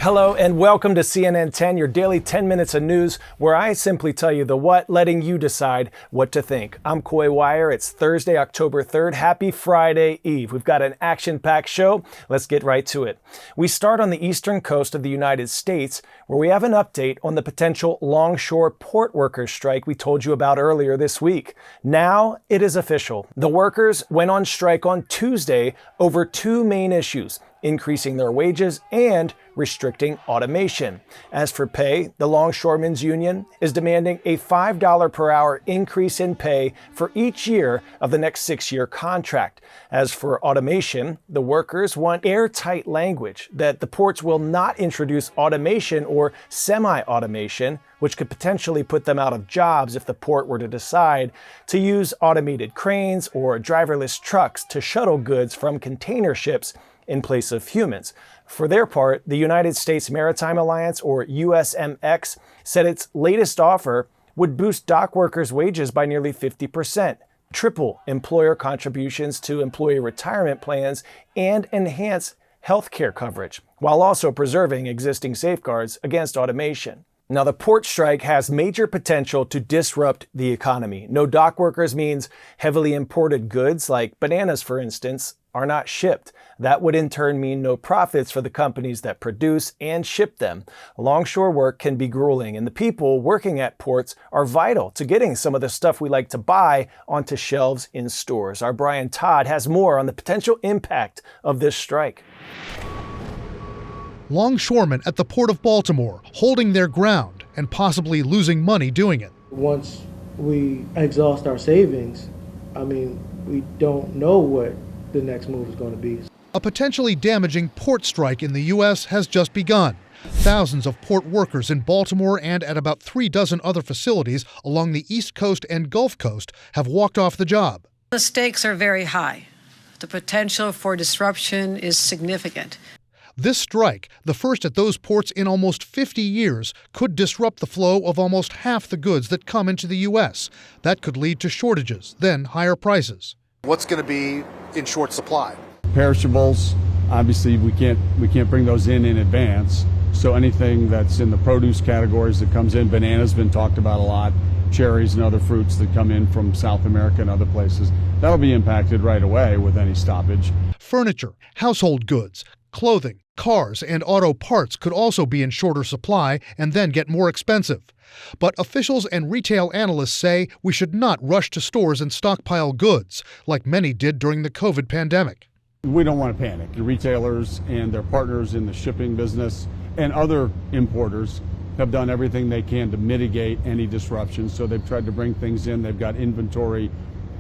Hello and welcome to CNN 10, your daily 10 minutes of news, where I simply tell you the what, letting you decide what to think. I'm Coy Wire. It's Thursday, October 3rd. Happy Friday Eve. We've got an action-packed show. Let's get right to it. We start on the eastern coast of the United States, where we have an update on the potential longshore port workers strike we told you about earlier this week. Now it is official. The workers went on strike on Tuesday over two main issues: increasing their wages and restricting automation. As for pay, the Longshoremen's Union is demanding a $5 per hour increase in pay for each year of the next 6-year contract. As for automation, the workers want airtight language that the ports will not introduce automation or semi-automation, which could potentially put them out of jobs if the port were to decide to use automated cranes or driverless trucks to shuttle goods from container ships in place of humans. For their part, the United States Maritime Alliance, or USMX, said its latest offer would boost dock workers' wages by nearly 50%, triple employer contributions to employee retirement plans, and enhance health care coverage, while also preserving existing safeguards against automation. Now, the port strike has major potential to disrupt the economy. No dock workers means heavily imported goods, like bananas, for instance, are not shipped. That would in turn mean no profits for the companies that produce and ship them. Longshore work can be grueling, and the people working at ports are vital to getting some of the stuff we like to buy onto shelves in stores. Our Brian Todd has more on the potential impact of this strike. Longshoremen at the Port of Baltimore holding their ground and possibly losing money doing it. Once we exhaust our savings, we don't know what the next move is going to be. A potentially damaging port strike in the U.S. has just begun. Thousands of port workers in Baltimore and at about 36 other facilities along the East Coast and Gulf Coast have walked off the job. The stakes are very high. The potential for disruption is significant. This strike, the first at those ports in almost 50 years, could disrupt the flow of almost half the goods that come into the U.S. That could lead to shortages, then higher prices. What's going to be in short supply? Perishables, obviously we can't bring those in advance. So anything that's in the produce categories that comes in, bananas been talked about a lot, cherries and other fruits that come in from South America and other places, that'll be impacted right away with any stoppage. Furniture, household goods, clothing, cars, and auto parts could also be in shorter supply and then get more expensive. But officials and retail analysts say we should not rush to stores and stockpile goods, like many did during the COVID pandemic. We don't want to panic. The retailers and their partners in the shipping business and other importers have done everything they can to mitigate any disruption. So they've tried to bring things in. They've got inventory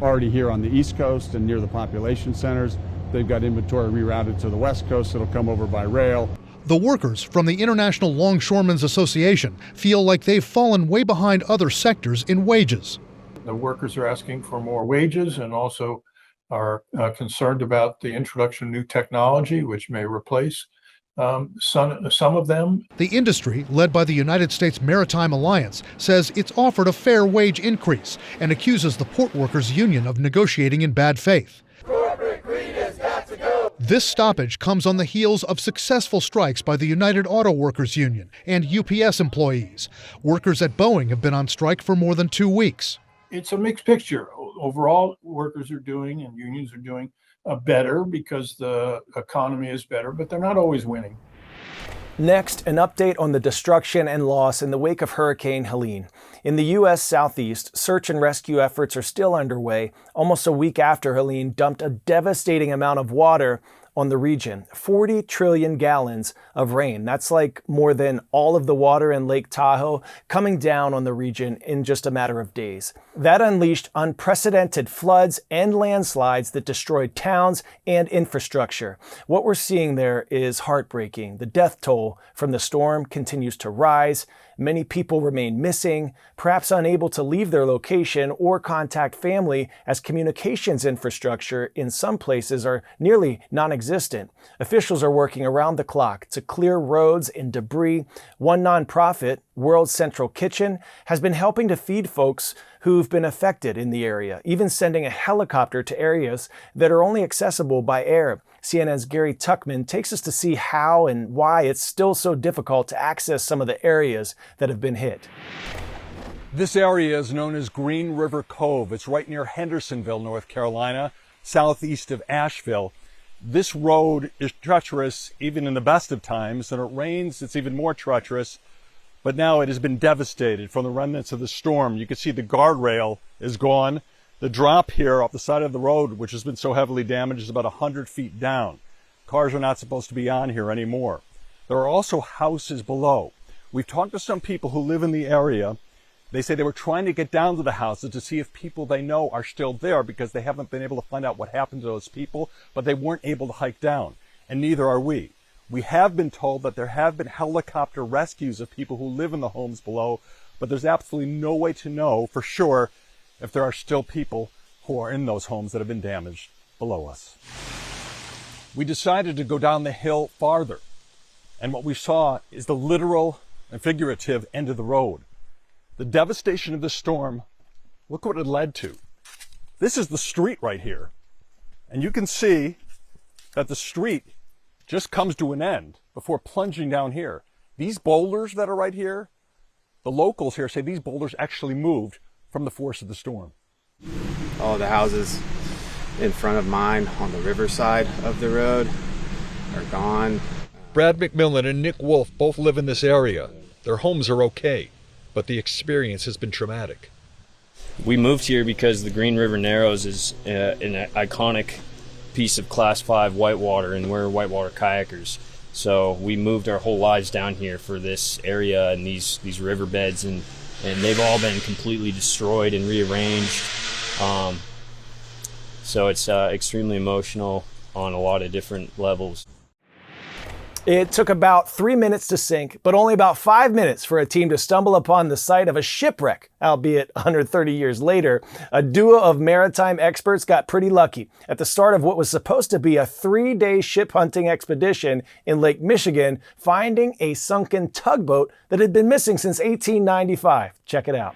already here on the East Coast and near the population centers. They've got inventory rerouted to the West Coast. It'll come over by rail. The workers from the International Longshoremen's Association feel like they've fallen way behind other sectors in wages. The workers are asking for more wages and also are concerned about the introduction of new technology, which may replace some of them. The industry, led by the United States Maritime Alliance, says it's offered a fair wage increase and accuses the Port Workers Union of negotiating in bad faith. This stoppage comes on the heels of successful strikes by the United Auto Workers Union and UPS employees. Workers at Boeing have been on strike for more than 2 weeks. It's a mixed picture. Overall, workers are doing and unions are doing better because the economy is better, but they're not always winning. Next, an update on the destruction and loss in the wake of Hurricane Helene. In the U.S. Southeast, search and rescue efforts are still underway, almost a week after Helene dumped a devastating amount of water on the region. 40 trillion gallons of rain. That's like more than all of the water in Lake Tahoe coming down on the region in just a matter of days. That unleashed unprecedented floods and landslides that destroyed towns and infrastructure. What we're seeing there is heartbreaking. The death toll from the storm continues to rise. Many people remain missing, perhaps unable to leave their location or contact family, as communications infrastructure in some places are nearly non-existent. Officials are working around the clock to clear roads and debris. One nonprofit, World Central Kitchen, has been helping to feed folks who've been affected in the area, even sending a helicopter to areas that are only accessible by air. CNN's Gary Tuckman takes us to see how and why it's still so difficult to access some of the areas that have been hit. This area is known as Green River Cove. It's right near Hendersonville, North Carolina, southeast of Asheville. This road is treacherous even in the best of times, and it rains, it's even more treacherous. But now it has been devastated from the remnants of the storm. You can see the guardrail is gone. The drop here off the side of the road, which has been so heavily damaged, is about 100 feet down. Cars are not supposed to be on here anymore. There are also houses below. We've talked to some people who live in the area. They say they were trying to get down to the houses to see if people they know are still there because they haven't been able to find out what happened to those people, but they weren't able to hike down, and neither are we. We have been told that there have been helicopter rescues of people who live in the homes below, but there's absolutely no way to know for sure if there are still people who are in those homes that have been damaged below us. We decided to go down the hill farther, and what we saw is the literal and figurative end of the road. The devastation of this storm, look what it led to. This is the street right here, and you can see that the street just comes to an end before plunging down here. These boulders that are right here, the locals here say these boulders actually moved from the force of the storm. All the houses in front of mine on the riverside of the road are gone. Brad McMillan and Nick Wolf both live in this area. Their homes are okay, but the experience has been traumatic. We moved here because the Green River Narrows is an iconic piece of Class 5 whitewater, and we're whitewater kayakers. So we moved our whole lives down here for this area and these riverbeds, and they've all been completely destroyed and rearranged. So it's extremely emotional on a lot of different levels. It took about 3 minutes to sink, but only about 5 minutes for a team to stumble upon the site of a shipwreck, albeit 130 years later. A duo of maritime experts got pretty lucky. At the start of what was supposed to be a 3-day ship hunting expedition in Lake Michigan, finding a sunken tugboat that had been missing since 1895. Check it out.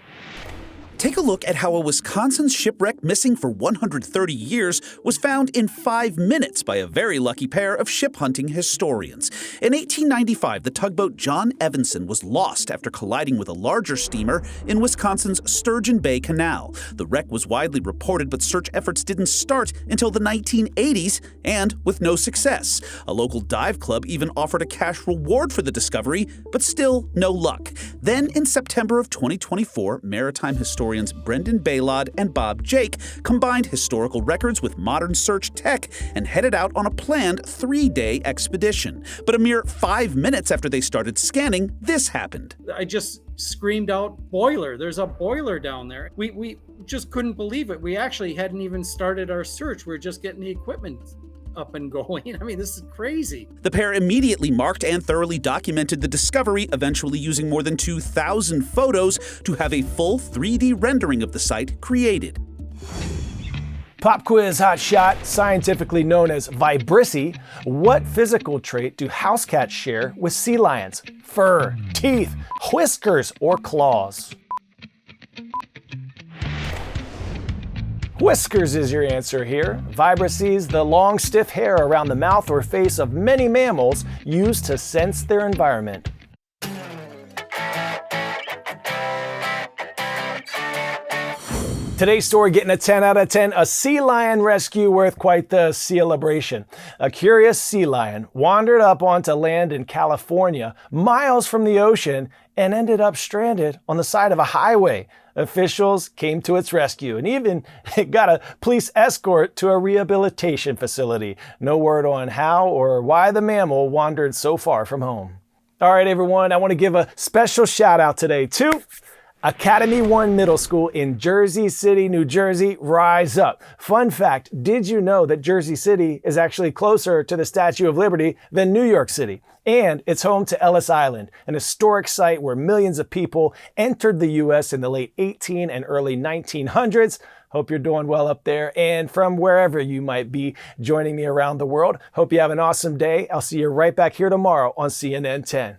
Take a look at how a Wisconsin shipwreck missing for 130 years was found in 5 minutes by a very lucky pair of ship hunting historians. In 1895, the tugboat John Evanson was lost after colliding with a larger steamer in Wisconsin's Sturgeon Bay Canal. The wreck was widely reported, but search efforts didn't start until the 1980s, and with no success. A local dive club even offered a cash reward for the discovery, but still no luck. Then, in September of 2024, maritime historians Brendan Baylod and Bob Jake combined historical records with modern search tech and headed out on a planned 3-day expedition. But a mere 5 minutes after they started scanning, this happened. I just screamed out, "Boiler! There's a boiler down there." We just couldn't believe it. We actually hadn't even started our search. We were just getting the equipment up and going. I mean, this is crazy. The pair immediately marked and thoroughly documented the discovery, eventually using more than 2,000 photos to have a full 3D rendering of the site created. Pop quiz hot shot, scientifically known as vibrissae. What physical trait do house cats share with sea lions? Fur, teeth, whiskers, or claws? Whiskers is your answer here. Vibrissae, the long, stiff hair around the mouth or face of many mammals used to sense their environment. Today's story getting a 10 out of 10, a sea lion rescue worth quite the celebration. A curious sea lion wandered up onto land in California, miles from the ocean, and ended up stranded on the side of a highway. Officials came to its rescue and even got a police escort to a rehabilitation facility. No word on how or why the mammal wandered so far from home. All right, everyone, I want to give a special shout out today to Academy One Middle School in Jersey City, New Jersey. Rise up. Fun fact, did you know that Jersey City is actually closer to the Statue of Liberty than New York City? And it's home to Ellis Island, an historic site where millions of people entered the U.S. in the late 18 and early 1900s. Hope you're doing well up there. And from wherever you might be joining me around the world, hope you have an awesome day. I'll see you right back here tomorrow on CNN 10.